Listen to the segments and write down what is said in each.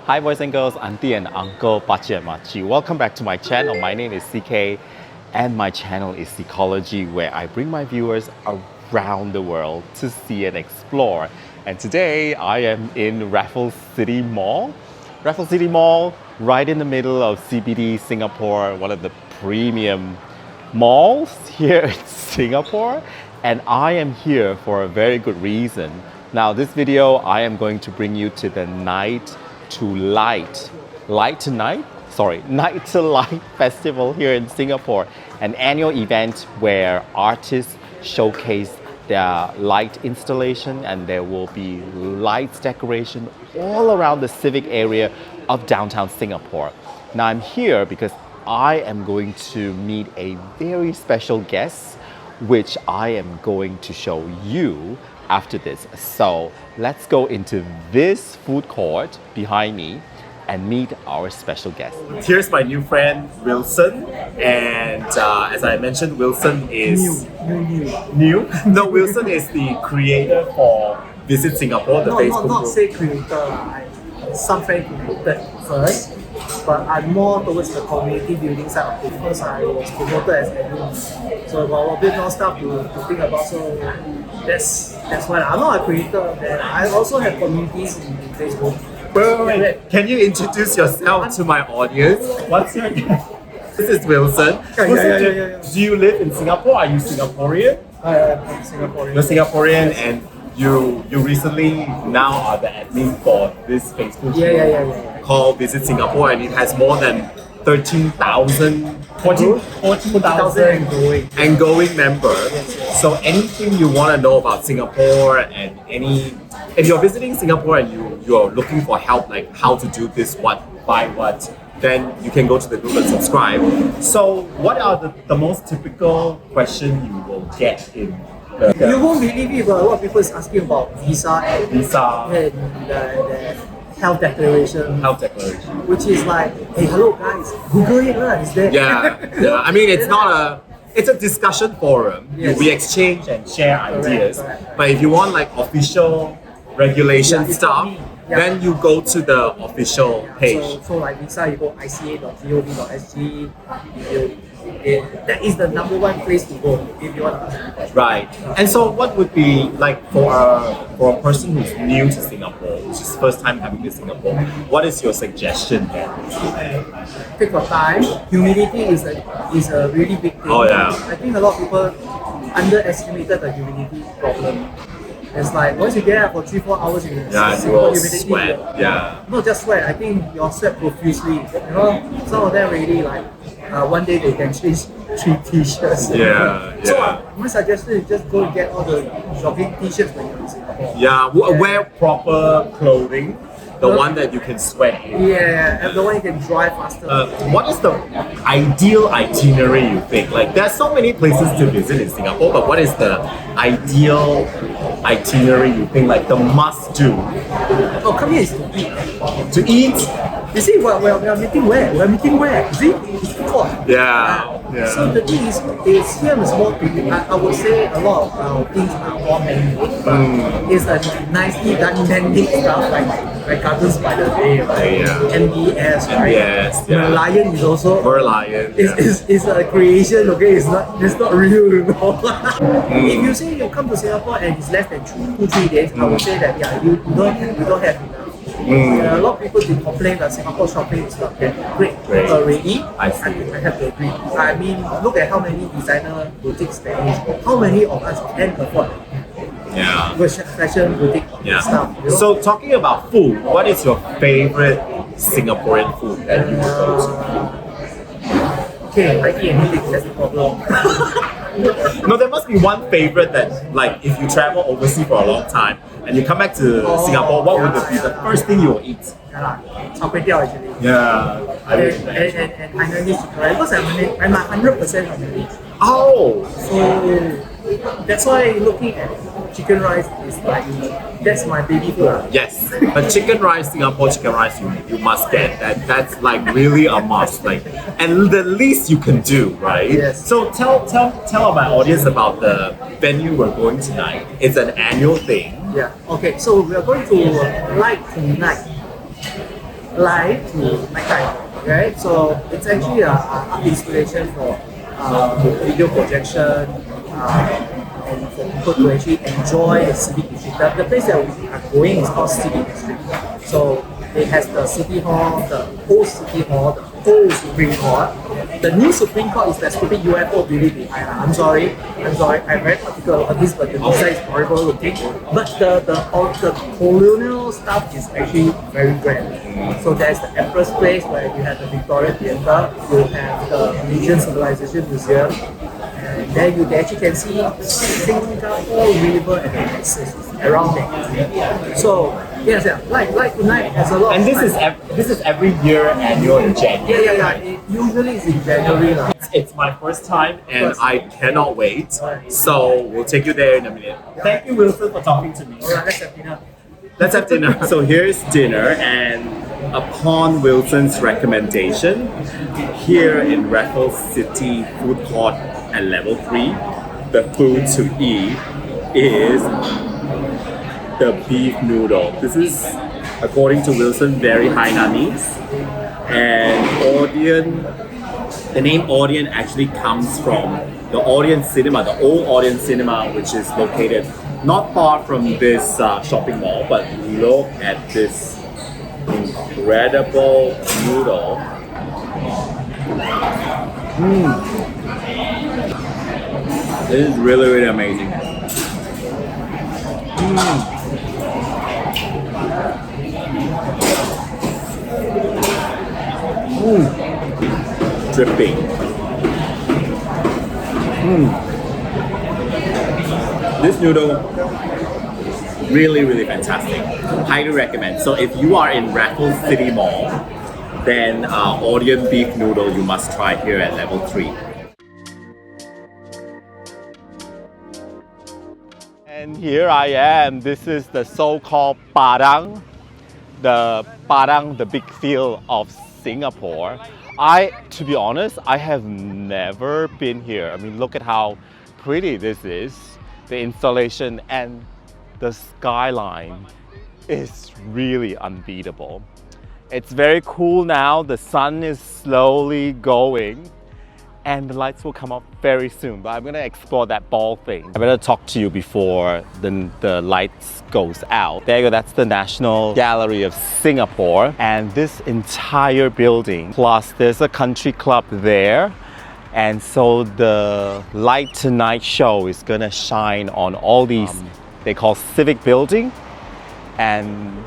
Hi boys and girls, auntie and uncle, pachi and machi. Welcome back to my channel. My name is CK and my channel is Ecology, where I bring my viewers around the world to see and explore. And today I am in Raffles City Mall. Raffles City Mall, right in the middle of CBD Singapore, one of the premium malls here in Singapore. And I am here for a very good reason. Now this video, I am going to bring you to the Night to Light Festival here in Singapore, an annual event where artists showcase their light installation, and there will be lights decoration all around the civic area of downtown Singapore. Now I'm here because I am going to meet a very special guest, which I am going to show you after this. So let's go into this food court behind me and meet our special guest. Here's my new friend Wilson, and as I mentioned, Wilson is new. No, Wilson is the creator for Visit Singapore, the Facebook not group. say creator. Some friend created first, but I'm more towards the community building side of it because I was promoted as admin. So I've got a bit more stuff to think about. So that's why I'm not a creator. And I also have communities in Facebook. Wait. Can you introduce yourself to my audience? What's your name? This is Wilson. Yeah. Do you live in Singapore? Are you Singaporean? I'm Singaporean. You're Singaporean, and you recently now are the admin for this Facebook group called Visit Singapore, and it has more than 14,000 and going members. Yes. So anything you want to know about Singapore, and if you're visiting Singapore and you're looking for help, like how to do this, what, buy what, then you can go to the group and subscribe. So what are the most typical questions you will get in the You won't believe it, but a lot of people is asking about visa and the health declaration. Which is like, hey, hello guys, Google it, it's there. Yeah. I mean, it's a discussion forum. Yes. We exchange and share ideas. Correct. But if you want like official regulation it's stuff, not me. then you go to the official page. So like visa, you go ica.gov.sg. That is the number one place to go if you want to ask questions. Right. And so what would be like for a person who's new to Singapore, which is first time coming to Singapore, what is your suggestion there? Take your time. Humidity is a really big thing. Oh, yeah. I think a lot of people underestimated the humidity problem. It's like once you get out for 3-4 hours in You Singapore will humidity, sweat. Yeah. not just sweat, I think you'll sweat profusely. You know, some of them really like one day they can change 3 t-shirts. Yeah. So my suggestion is just go and get all the jogging t-shirts when you're in Singapore. Yeah. Wear proper clothing, the one that you can sweat in. Yeah, and the one you can drive faster. What is the ideal itinerary you think? Like, there are so many places to visit in Singapore, but what is the ideal itinerary you think, like the must-do? Oh, come here is to eat. To eat? You see, we are meeting where? We are meeting where? You see, it's food court. Yeah. So the thing is here is more to I would say a lot of things are more man-made, but it's a nicely done man-made stuff like Gardens by the Bay, right? Yeah. MBS, right? MBS, yeah. Merlion is also Merlion. It's a creation, okay? It's not real, you know. If you say you come to Singapore and it's less than 2-3 days, I would say that you don't have enough. A lot of people did complain that Singapore shopping is not that great already. I see. I have to agree. I mean, look at how many designer boutiques there is. How many of us can afford fashion boutique stuff? You know? So talking about food, what is your favorite Singaporean food that you would go to? Okay, I eat anything, that's the problem. No, there must be one favorite that, like, if you travel overseas for a long time and you come back to Singapore, what would be the first thing you will eat? Char Kway Teow actually. Yeah, And Hainanese chicken rice, because I'm 100% Hainanese. Oh! So that's why looking at chicken rice is like, that's my baby food. Yes, but chicken rice, Singapore chicken rice, you must get. That's like really a must. Like, and the least you can do, right? Yes. So tell my audience about the venue we're going tonight. It's an annual thing. Yeah. Okay. So we are going to light tonight. light to nighttime. Okay, so it's actually a art installation for video projection and for people to actually enjoy the Civic District. The place that we are going is called Civic District. So it has the City Hall, the old City Hall, the old Supreme Court. The new Supreme Court is that stupid UFO building behind. I'm sorry. I'm very particular about this, but the design is horrible looking. But the colonial stuff is actually very grand. So there's the Empress Place where you have the Victoria Theatre, you have the Asian Civilisations Museum, and then you actually can see Singapore River and the Nexus around there. So yes, yeah, like tonight has a lot. And of this is every year annual in January. Yeah. Usually it's in January. It's my first time and I cannot wait. So we'll take you there in a minute. Thank you, Wilson, for talking to me. Alright, let's have dinner. Let's have dinner. So here's dinner, and upon Wilson's recommendation, here in Raffles City Food Court at level 3, the food to eat is the beef noodle. This is, according to Wilson, very Hainanese. And Odeon, the name Odeon actually comes from the Odeon Cinema, the old Odeon Cinema, which is located not far from this shopping mall. But look at this incredible noodle. This is really, really amazing. Dripping. This noodle, really, really fantastic. Highly recommend. So if you are in Raffles City Mall, then Odeon beef noodle you must try here at level 3. And here I am. This is the so-called Padang, the big field of Singapore. To be honest, I have never been here. I mean, look at how pretty this is. The installation and the skyline is really unbeatable. It's very cool now. The sun is slowly going and the lights will come up very soon, but I'm gonna explore that ball thing. I better talk to you before the lights goes out. There you go, that's the National Gallery of Singapore. And this entire building, plus there's a country club there. And so the light tonight show is gonna shine on all these, they call civic building. And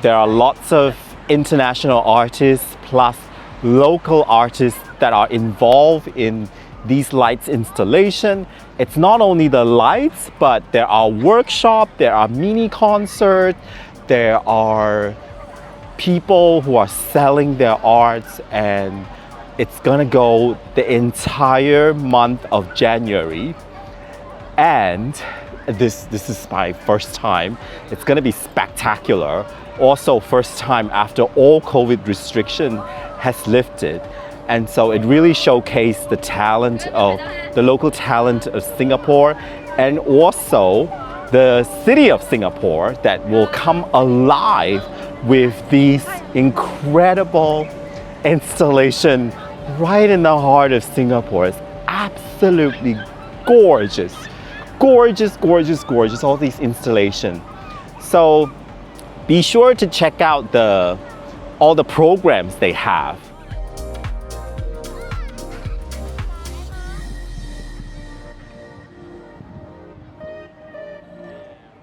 there are lots of international artists plus local artists that are involved in these lights installation. It's not only the lights, but there are workshops, there are mini concerts, there are people who are selling their arts, and it's gonna go the entire month of January. And this is my first time. It's gonna be spectacular. Also, first time after all COVID restriction has lifted. And so it really showcased the talent of the local talent of Singapore, and also the city of Singapore that will come alive with these incredible installation right in the heart of Singapore. It's absolutely gorgeous. Gorgeous, gorgeous, gorgeous, all these installations. So be sure to check out all the programs they have.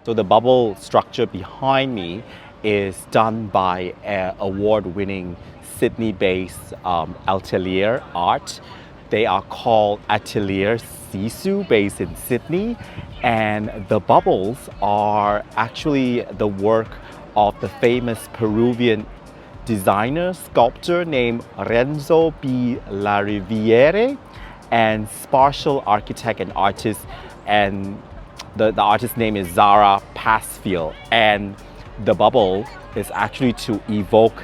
So the bubble structure behind me is done by an award-winning Sydney-based Atelier art. They are called Atelier Sisu, based in Sydney. And the bubbles are actually the work of the famous Peruvian designer, sculptor named Renzo B. La Riviere, and spatial architect and artist, and the artist's name is Zara Pasfield. And the bubble is actually to evoke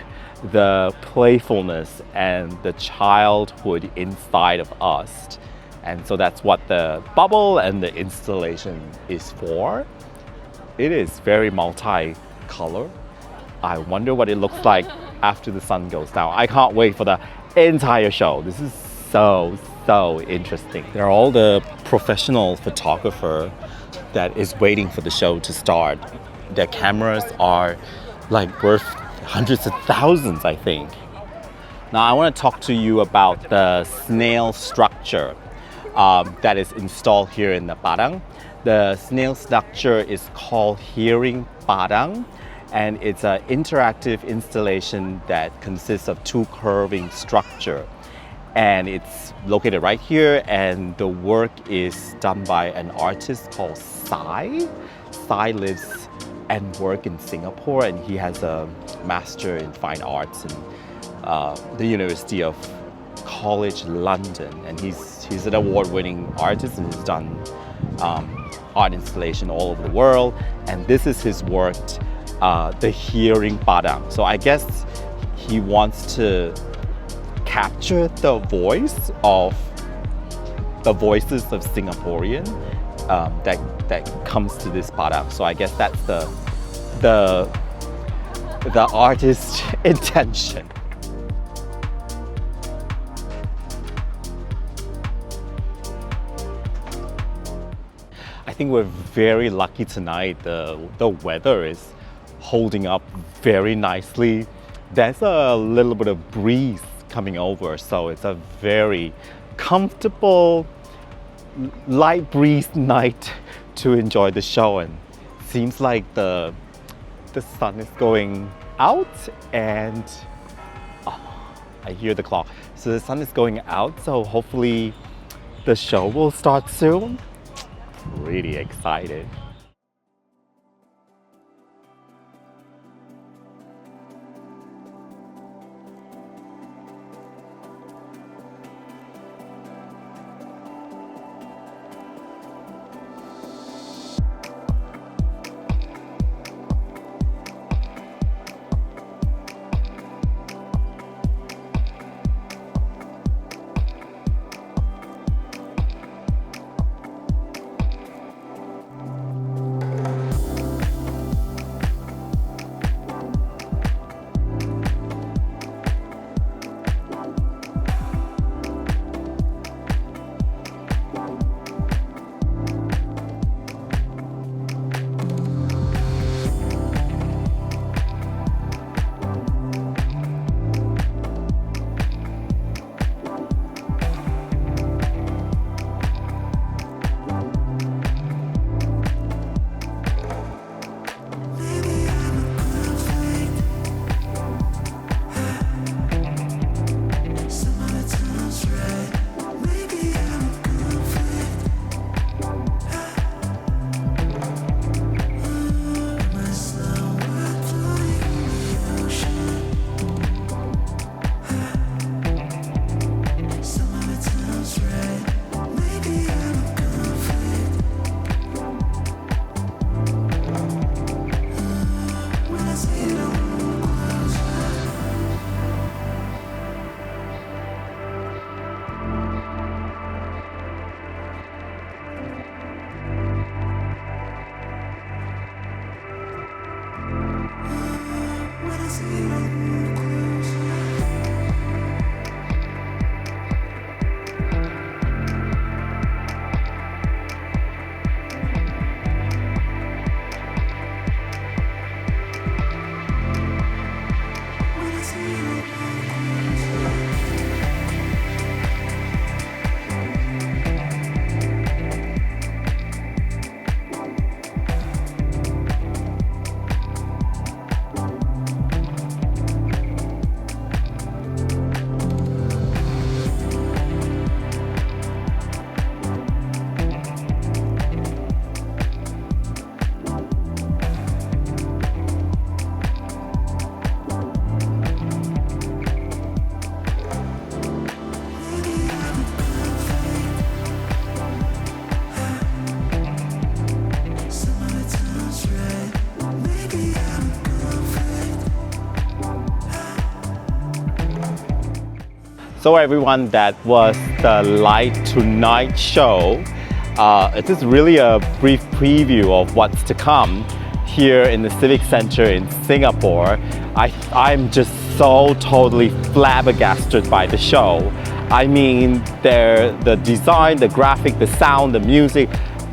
the playfulness and the childhood inside of us. And so that's what the bubble and the installation is for. It is very multi-color. I wonder what it looks like after the sun goes down. I can't wait for the entire show. This is so interesting. There are all the professional photographer that is waiting for the show to start. Their cameras are like worth hundreds of thousands, I think. Now I want to talk to you about the snail structure that is installed here in the Padang. The snail structure is called Hearing Padang, and it's an interactive installation that consists of two curving structures. And it's located right here, and the work is done by an artist called Sai. Sai lives and works in Singapore, and he has a master in fine arts in the University of College London, and he's an award-winning artist and he's done art installation all over the world. And this is his work, the Hearing Padang. So I guess he wants to capture the voices of Singaporean that comes to this Padang. So I guess that's the artist's intention. I think we're very lucky tonight. The weather is holding up very nicely. There's a little bit of breeze coming over, so it's a very comfortable light breeze night to enjoy the show. And seems like the sun is going out, and I hear the clock. So the sun is going out, so hopefully the show will start soon. Really excited. So everyone, that was the Light Tonight show. It is really a brief preview of what's to come here in the Civic Center in Singapore, I'm just so totally flabbergasted by the show. I mean, the design, the graphic, the sound, the music,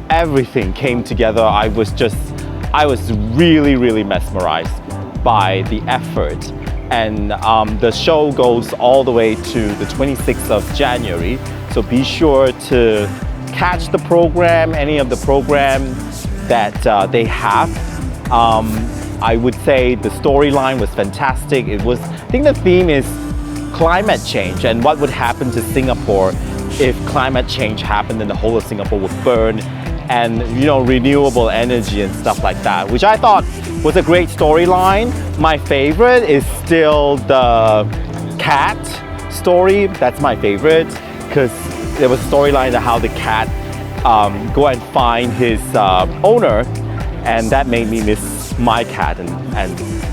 everything came together. I was really, really mesmerized by the effort. And the show goes all the way to the 26th of January. So be sure to catch the program, any of the programs that they have. I would say the storyline was fantastic. I think the theme is climate change and what would happen to Singapore if climate change happened and the whole of Singapore would burn, and renewable energy and stuff like that, which I thought was a great storyline. My favorite is still the cat story. That's my favorite because there was a storyline of how the cat go and find his owner, and that made me miss my cat, and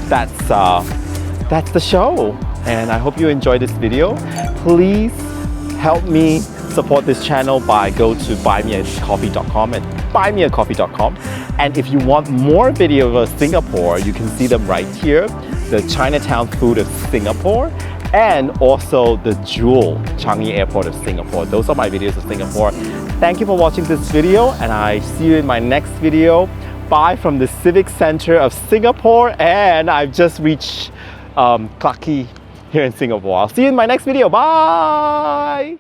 that's the show. And I hope you enjoyed this video. Please help me support this channel by go to buymeacoffee.com and buymeacoffee.com. And if you want more videos of Singapore, you can see them right here. The Chinatown food of Singapore, and also the Jewel, Changi Airport of Singapore. Those are my videos of Singapore. Thank you for watching this video, and I see you in my next video. Bye from the Civic Center of Singapore, and I've just reached Clarke Quay here in Singapore. I'll see you in my next video. Bye!